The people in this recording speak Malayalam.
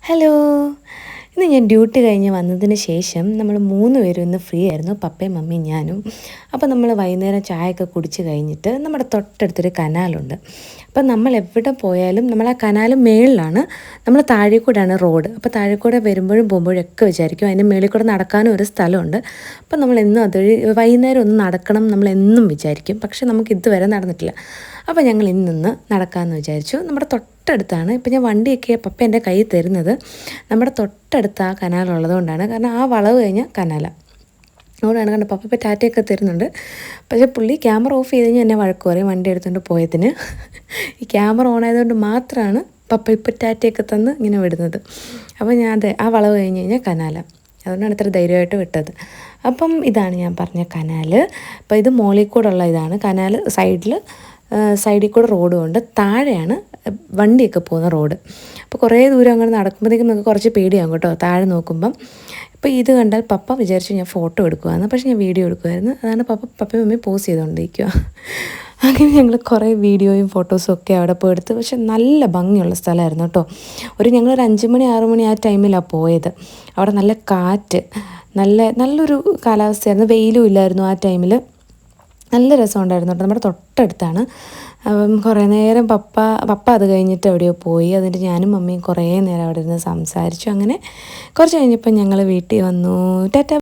ഹലോ. ഇന്ന് ഞാൻ ഡ്യൂട്ടി കഴിഞ്ഞ് വന്നതിന് ശേഷം നമ്മൾ 3 പേരും ഇന്ന് ഫ്രീ ആയിരുന്നു, പപ്പയും മമ്മിയും ഞാനും. അപ്പോൾ നമ്മൾ വൈകുന്നേരം ചായയൊക്കെ കുടിച്ച് കഴിഞ്ഞിട്ട് നമ്മുടെ തൊട്ടടുത്തൊരു കനാലുണ്ട്. അപ്പം നമ്മൾ എവിടെ പോയാലും നമ്മൾ ആ കനാൽ മേളിലാണ്, നമ്മൾ താഴെ കൂടെയാണ് റോഡ്. അപ്പോൾ താഴെ കൂടെ വരുമ്പോഴും പോകുമ്പോഴൊക്കെ വിചാരിക്കും അതിൻ്റെ മേളിൽ കൂടെ നടക്കാനും ഒരു സ്ഥലമുണ്ട്. അപ്പം നമ്മളെന്നും അതുവഴി വൈകുന്നേരം ഒന്ന് നടക്കണം നമ്മളെന്നും വിചാരിക്കും, പക്ഷെ നമുക്ക് ഇതുവരെ നടന്നിട്ടില്ല. അപ്പോൾ ഞങ്ങൾ ഇന്നൊന്ന് നടക്കാമെന്ന് വിചാരിച്ചു. നമ്മുടെ തൊട്ടടുത്താണ്. ഇപ്പം ഞാൻ വണ്ടിയൊക്കെ പപ്പ എൻ്റെ കയ്യിൽ തരുന്നത് നമ്മുടെ തൊട്ടടുത്ത് ആ കനാലുള്ളത് കൊണ്ടാണ്. കാരണം ആ വളവ് കഴിഞ്ഞാൽ കനാലാണ്. അതുകൊണ്ടാണ് കണ്ട് പപ്പ ഇപ്പോൾ ടാറ്റയൊക്കെ തരുന്നുണ്ട്. പക്ഷേ പുള്ളി ക്യാമറ ഓഫ് ചെയ്ത് കഴിഞ്ഞാൽ എന്നെ വഴക്ക് പറയും വണ്ടി എടുത്തുകൊണ്ട് പോയതിന്. ഈ ക്യാമറ ഓൺ ആയതുകൊണ്ട് മാത്രമാണ് പപ്പ ഇപ്പോൾ ടാറ്റയൊക്കെ തന്ന് ഇങ്ങനെ വിടുന്നത്. അപ്പോൾ ഞാൻ അതെ ആ വളവ് കഴിഞ്ഞ് കഴിഞ്ഞാൽ കനാലാണ്. അതുകൊണ്ടാണ് ഇത്ര ധൈര്യമായിട്ട് വിട്ടത്. അപ്പം ഇതാണ് ഞാൻ പറഞ്ഞ കനാൽ. അപ്പോൾ ഇത് മോളിൽ കൂടെ ഉള്ള ഇതാണ് കനാൽ. സൈഡിൽ കൂടെ റോഡും ഉണ്ട്, താഴെയാണ് വണ്ടിയൊക്കെ പോകുന്ന റോഡ്. അപ്പോൾ കുറേ ദൂരം അങ്ങനെ നടക്കുമ്പോഴത്തേക്കും നമുക്ക് കുറച്ച് പേടിയാകും കേട്ടോ താഴെ നോക്കുമ്പം. ഇപ്പോൾ ഇത് കണ്ടാൽ പപ്പ വിചാരിച്ചു ഞാൻ ഫോട്ടോ എടുക്കുവായിരുന്നു, പക്ഷേ ഞാൻ വീഡിയോ എടുക്കുമായിരുന്നു. അതാണ് പപ്പയും മമ്മി പോസ് ചെയ്തുകൊണ്ടിരിക്കുക. അങ്ങനെ ഞങ്ങൾ കുറേ വീഡിയോയും ഫോട്ടോസും ഒക്കെ അവിടെ പോയി എടുത്ത്. പക്ഷെ നല്ല ഭംഗിയുള്ള സ്ഥലമായിരുന്നു കേട്ടോ. ഞങ്ങളൊരു 5 മണി 6 മണി ആ ടൈമിലാണ് പോയത്. അവിടെ നല്ല കാറ്റ്, നല്ലൊരു കാലാവസ്ഥയായിരുന്നു, വെയിലും ഇല്ലായിരുന്നു ആ ടൈമിൽ. നല്ല രസമുണ്ടായിരുന്നു കേട്ടോ. നമ്മുടെ തൊട്ടടുത്താണ്. അപ്പം കുറേ നേരം പപ്പ അത് കഴിഞ്ഞിട്ട് എവിടെയോ പോയി. അതിൻ്റെ ഞാനും മമ്മിയും കുറേ നേരം അവിടെ ഇരുന്ന് സംസാരിച്ചു. അങ്ങനെ കുറച്ച് കഴിഞ്ഞപ്പോൾ ഞങ്ങൾ വീട്ടിൽ വന്നു. ടാറ്റ.